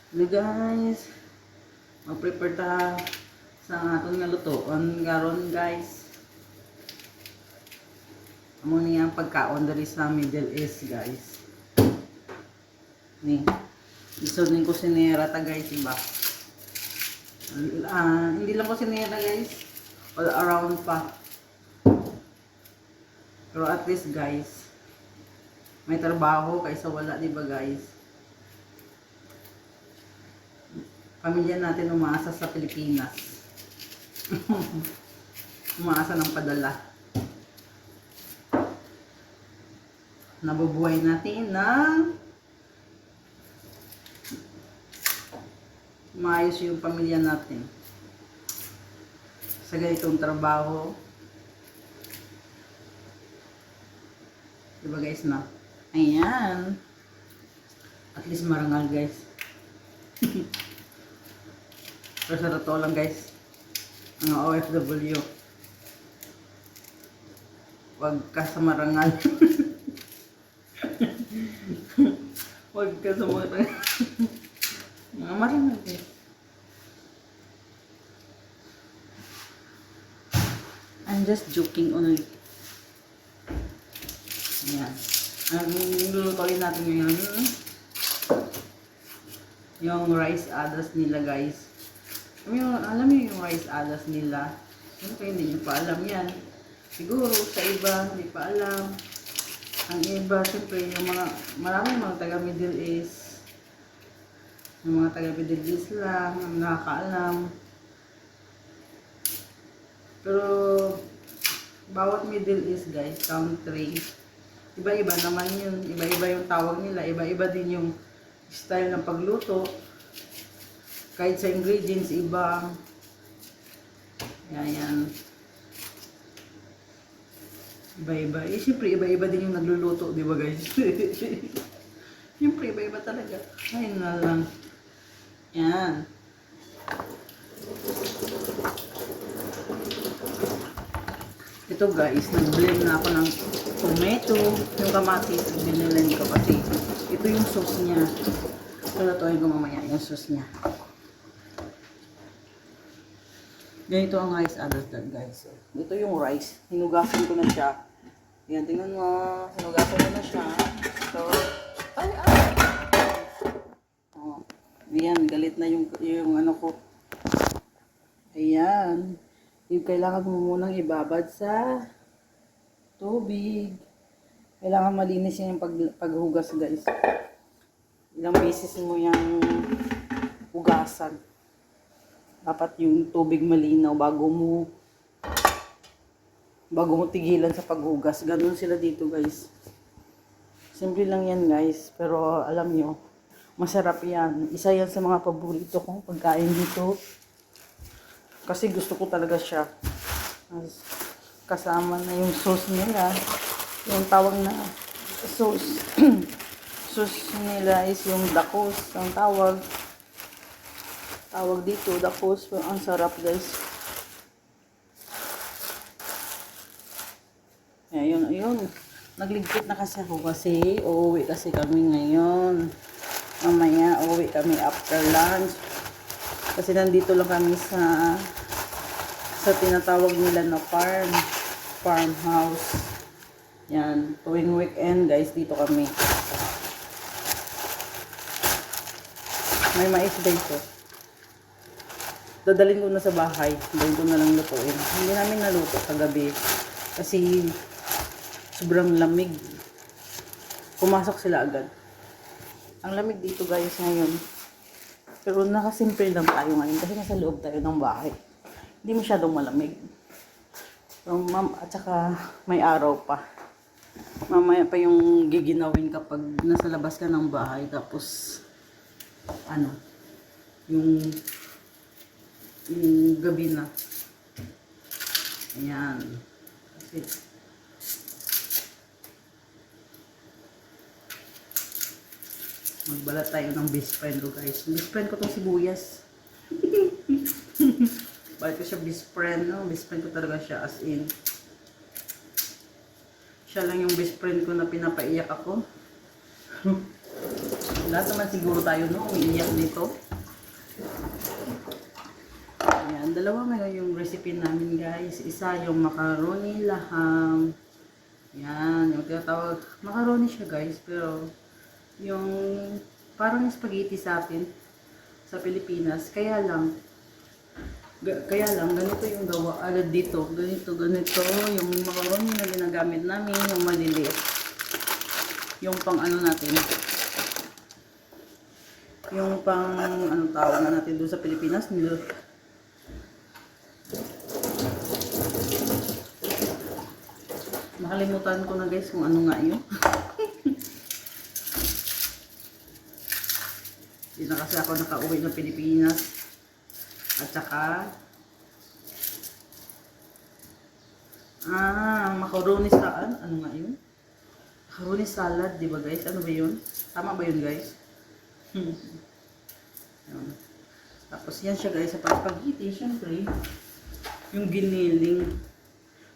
Hello guys, mag-prepare ta sa aton nga lutoon karon guys. Amo niya ang pagkaon diri sa Middle East guys. Ni, isod ning kusinera ta guys, iba. Hindi lang kusinera guys, all around pa. Pero at least guys, may trabaho kaysa wala, di ba guys? Pamilya natin umaasa sa Pilipinas. Umaasa ng padala. Nabubuhay natin ng maayos yung pamilya natin. Sa ganitong trabaho. Diba guys na? Ayan. At least marangal guys. Pero sa totoo lang guys, mga OFW, wag ka sa marangal. Wag ka sa marangal. Mga marangal guys. I'm just joking only. Ayan. Ang lulutuin natin ngayon, yung rice adas nila guys. Alam niyo yung rice adas nila? Siyempre hindi nyo pa alam yan. Siguro sa iba hindi pa alam. Ang iba siyempre yung maraming mga taga Middle East. Yung mga taga Middle East lang ang nakakaalam. Pero bawat Middle East guys, country, iba-iba naman yun. Iba-iba yung tawag nila. Iba-iba din yung style ng pagluto. Kahit sa ingredients, iba. Yan. Iba-iba. Eh, siyempre, iba-iba din yung nagluluto, di ba guys? Siyempre, iba-iba talaga. Ayun na lang. Yan. Ito guys, nag-blend na ako ng tomato. Yung kamatis, binilend ko kasi ito yung sauce niya. Lulutuin ko mamaya yung sauce niya. Ganito ang rice adas guys. Ito yung rice. Hinugasan ko na siya. Yan, tingnan mo. Hinugasan ko na siya. So, ay. Oh, ayan, galit na yung ano ko. Ayan. Kailangan mo munang ibabad sa tubig. Kailangan malinis yan yung paghugas guys. Ilang beses mo yung hugasan. Dapat yung tubig malinaw bago mo tigilan sa paghugas. Ganun sila dito guys. Simple lang yan guys. Pero alam nyo, masarap yan. Isa yan sa mga paborito kong pagkain dito. Kasi gusto ko talaga siya. Kasama na yung sauce nila. Yung tawag na sauce. Sauce nila is yung dakos. Ang tawag dito, dakos. Ang sarap guys. Ayun. Nagligpit na kasi ako kasi uuwi kasi kami ngayon. Mamaya uuwi kami after lunch. Kasi nandito lang kami sa tinatawag nila na farmhouse. Yan, tuwing weekend guys, dito kami. May mais ba ito? Dadalhin ko na sa bahay. Dadalhin ko na lang lutuin. Hindi namin naluto kagabi. Kasi sobrang lamig. Pumasok sila agad. Ang lamig dito guys ngayon. Pero nakasimple lang tayo ngayon. Kasi nasa loob tayo ng bahay. Hindi masyadong malamig. So, at saka may araw pa. Mamaya pa yung giginawin kapag nasa labas ka ng bahay. Tapos, yung gabi na. Ayan. Kasi, magbalat tayo ng best friend ko guys. Best friend ko tong sibuyas. Bakit ko siya best friend, no? Best friend ko talaga siya as in. Siya lang yung best friend ko na pinapaiyak ako. Lahat naman siguro tayo no, umiiyak nito. Ayan, dalawa ngayon yung recipe namin guys. Isa yung macaroni laham. Yan, yung tinatawag. Macaroni siya guys, pero yung parang spaghetti sa atin sa Pilipinas. Kaya lang, ganito yung gawa. Agad dito, ganito. Yung macaroni na ginagamit namin, yung maliliit. Yung pang ano natin. Yung pang, ano tawag na natin doon sa Pilipinas, nakalimutan ko na guys kung ano nga yun. Hindi na kasi ako nakauwi ng Pilipinas. At saka, macaroni sa ano nga yun? Macaroni salad, di ba guys? Ano ba yun? Tama ba yun guys? Tapos yan siya guys sa spaghetti, syempre yung giniling,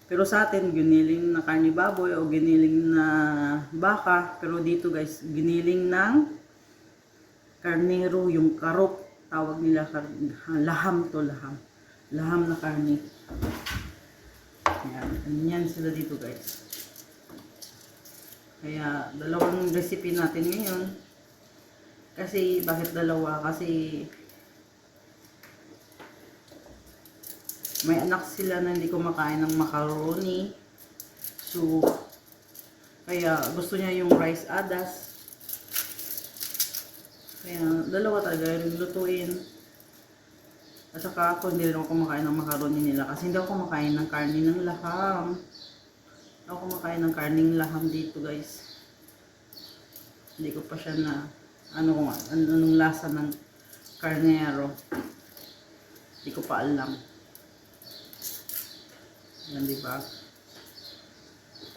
pero sa atin giniling na karne baboy o giniling na baka, pero dito guys giniling ng karnero, yung karop tawag nila, laham na karne. Yan sila dito guys. Kaya dalawang recipe natin ngayon. Kasi, bakit dalawa? Kasi, may anak sila na hindi kumakain ng macaroni. So, kaya gusto niya yung rice adas. Kaya, dalawa talaga yung lutuin. At saka ako, hindi rin ako kumakain ng macaroni nila. Kasi hindi ako kumakain ng karne ng laham. Hindi ako kumakain ng karning laham dito guys. Hindi ko pa siya na anong lasa ng karnero. Hindi ko pa alam. Yan, diba?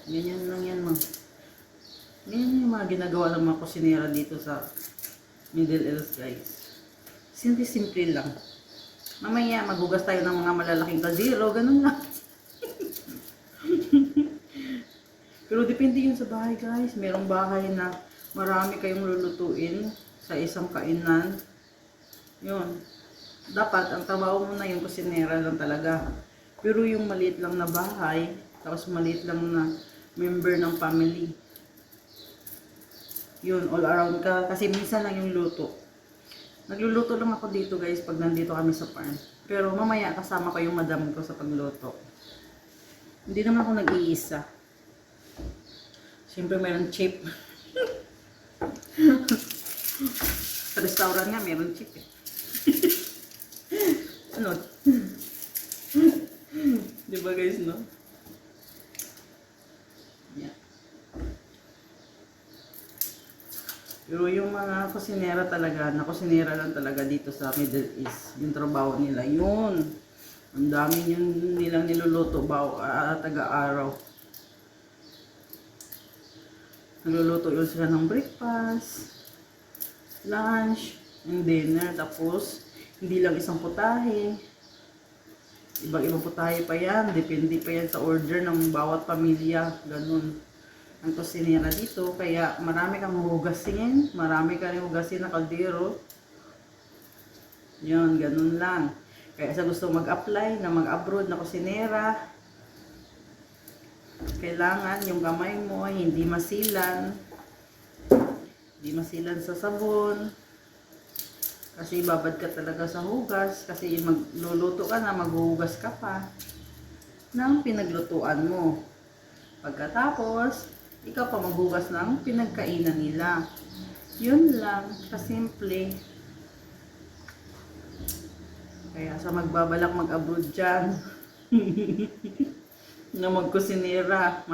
Ganyan lang yan, ganyan yung mga ginagawa ng mga kusinera dito sa Middle East, guys. Simple lang. Mamaya, maghugas tayo ng mga malalaking kaldero, ganun lang. Pero depende yun sa bahay, guys. Merong bahay na marami kayong lulutuin sa isang kainan. Yun. Dapat, ang trabaho mo na yung kusinera lang talaga. Pero yung maliit lang na bahay, tapos maliit lang na member ng family. Yun, all around ka. Kasi minsan lang yung luto. Nagluluto lang ako dito guys pag nandito kami sa farm. Pero mamaya kasama ko yung madam ko sa pagluto. Hindi naman ako nag-iisa. Siyempre mayroon chip. Sa restaurant nga mayroon chip eh. Ano? Diba guys, no? Yeah. Pero yung mga kusinera talaga, na kusinera lang talaga dito sa Middle East, yung trabaho nila, yun. Ang dami yung nilang niluluto taga-araw. Niluluto yun sila ng breakfast, lunch, and dinner. Tapos, hindi lang isang putahe. Ibang-ibang putahe pa yan. Depende pa yan sa order ng bawat pamilya. Ganun ang kusinera dito. Kaya marami kang hugasin. Marami ka rin hugasin na kaldero. Yun, ganun lang. Kaya sa gusto mag-apply na mag-abroad na kusinera, kailangan yung kamay mo ay hindi masilan. Hindi masilan sa sabon. Kasi babad ka talaga sa hugas. Kasi magluluto ka na, maghuhugas ka pa ng pinaglutuan mo. Pagkatapos, ikaw pa maghugas ng pinagkainan nila. Yun lang, kasimple. Kaya sa magbabalak mag-abroad dyan, na magkusinera,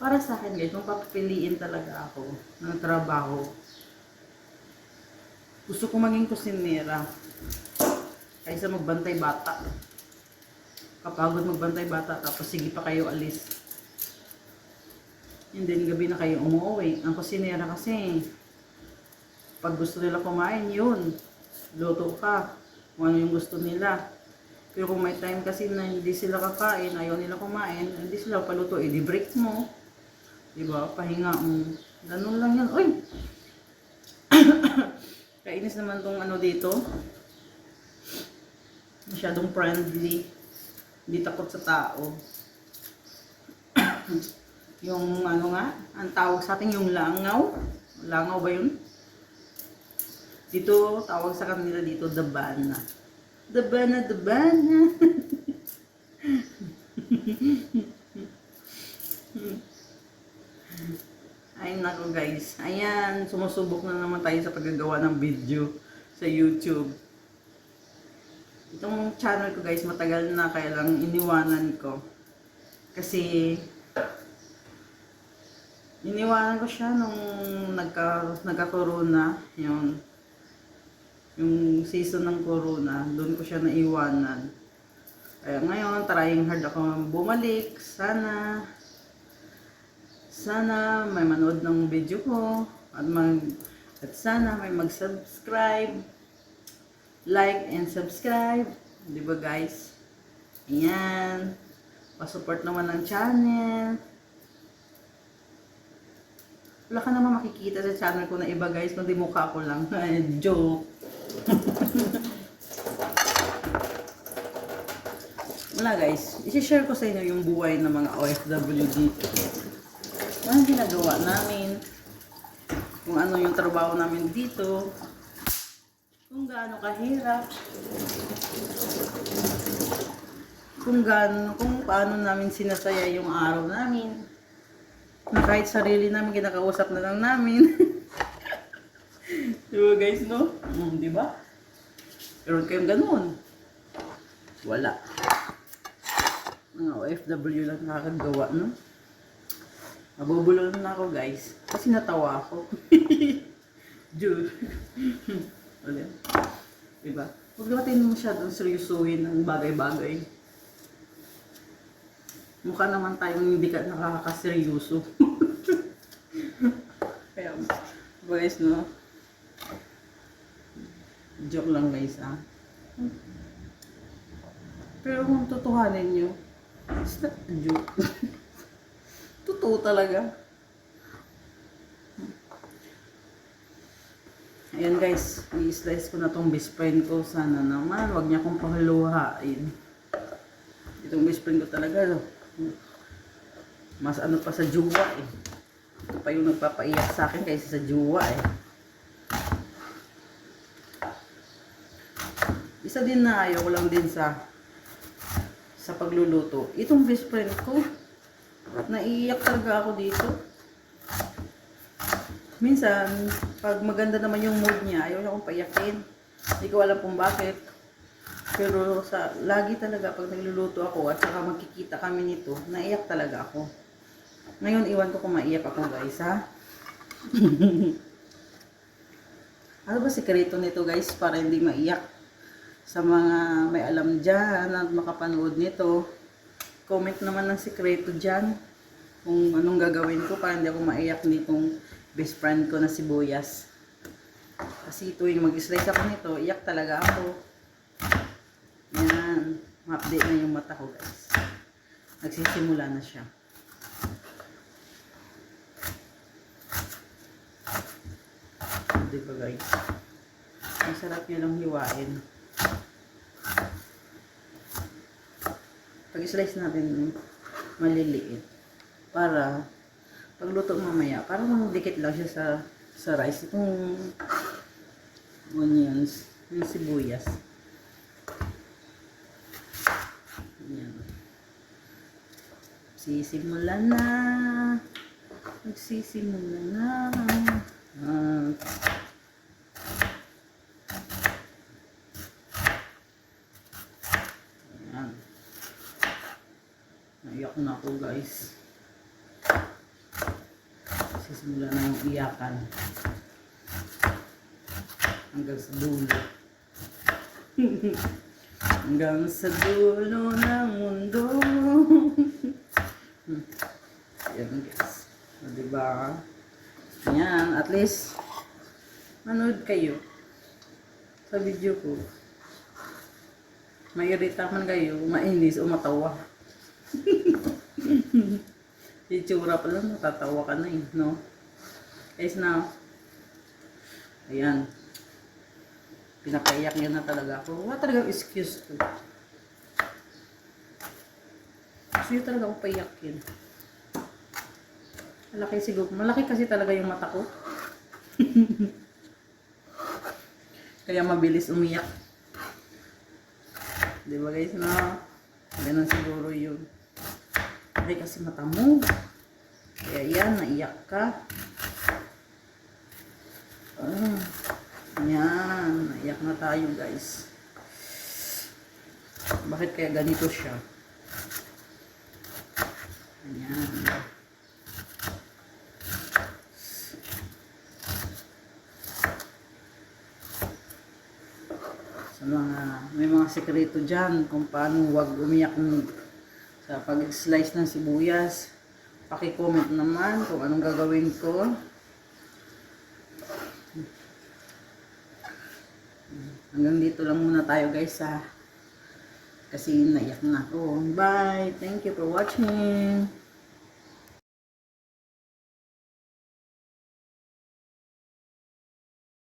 para sa akin guys, kung papapiliin talaga ako ng trabaho, gusto ko maging kusinera kaysa magbantay bata. Kapagod magbantay bata, tapos sige pa kayo alis. And then gabi na kayo umuwi. Ang kusinera kasi, pag gusto nila kumain, yun. Luto ka. Kung ano yung gusto nila. Pero kung may time kasi na hindi sila kakain, ayaw nila kumain, hindi sila paluto, di-break mo. Diba? Pahinga mo. Ganun lang yan. Uy! Kainis naman tong ano dito. Masyadong friendly. Hindi takot sa tao. Yung ano nga, ang tawag sa atin yung langaw. Langaw ba yun? Dito, tawag sa kanila dito, dabana. Dabana, dabana. Ay nako guys. Ayan, sumusubok na naman tayo sa paggagawa ng video sa YouTube. Itong channel ko guys, matagal na kaya lang iniwanan ko. Kasi iniwanan ko siya nung nagka-corona, yung season ng corona, doon ko siya naiwanan. Kaya ngayon, trying hard ako bumalik. Sana may manood ng video ko at sana may mag-subscribe, like and subscribe, 'di ba guys? Ayan. Pa-support naman ng channel. Wala ka naman makikita sa channel ko na iba guys, kundi mukha ko lang. Joke. Wala guys, i-share ko sa inyo yung buhay ng mga OFW dito. Ano ginagawa namin, kung ano yung trabaho namin dito, kung gaano kahirap, kung paano namin sinasaya yung araw namin, na kahit sarili namin kinakausap na lang namin. Diba guys, no? Diba? Pero kayong ganun. Wala. Mga OFW lang nakakagawa, no? Mabubulol na ako guys. Kasi natawa ako. Dude. Ulit. Diba? Huwag natin masyadong seryosuhin ng bagay-bagay. Mukha naman tayong hindi ka nakakaseryoso. Kaya, guys, no? Joke lang guys, ha? Pero kung tutuhanin nyo, it's not a joke. Totoo talaga. Ayan guys, i-slice ko na tong best friend ko. Sana naman, wag niya akong pahaluhain. Itong best friend ko talaga, mas ano pa sa juwa eh. Ito pa yung nagpapaiyak sa akin kaysa sa juwa eh. Isa din na ayaw ko lang din sa pagluluto. Itong best friend ko, naiiyak talaga ako dito. Minsan, pag maganda naman yung mood niya, ayaw niya akong paiyakin. Hindi ko alam kung bakit. Pero lagi talaga pag nagluluto ako at saka magkikita kami nito, naiyak talaga ako. Ngayon, iwan ko kung maiyak ako guys, ha? Ano ba sikreto nito guys para hindi maiyak? Sa mga may alam dyan at makapanood nito, comment naman ng sikreto dyan kung anong gagawin ko para hindi ako maiyak nitong best friend ko na sibuyas. Kasi tuwing mag-slice ako nito, iyak talaga ako. Yan, ma-update na yung mata ko guys. Nagsisimula na siya. Diba guys? Masarap nyo lang hiwain. Pag-slice natin maliliit para pagluto mamaya, parang dikit lang siya sa rice. Itong onions, yung sibuyas. Ayan. Magsisimula na. Magsisimula na. Ayan. Naiyak na ako guys. Magsisimula na yung iyakan. Hanggang sa dulo. Hanggang sa dulo ng mundo. Ayan guys. Diba? Ayan, at least manood kayo sa video ko. Mairita man kayo, mainis o matawa. Itsura pa lang, natatawa ka na eh, no? Guys na, ayan. Pinapaiyak niya na talaga ako. Wala talagang excuse to. Gusto niya talaga ako paiyakin. Malaki siguro. Malaki kasi talaga yung mata ko. Kaya mabilis umiyak. Di ba guys na? Ganun siguro yun. Ay kasi mata mo. Kaya yan, naiyak ka. Yan, naiyak na tayo guys. Bakit kaya ganito siya? Ayan. Sa may mga sekreto dyan kung paano huwag umiyak sa pag-slice ng sibuyas. Paki-comment naman kung anong gagawin ko. Hanggang dito lang muna tayo guys kasi naiyak na ako. Bye! Thank you for watching!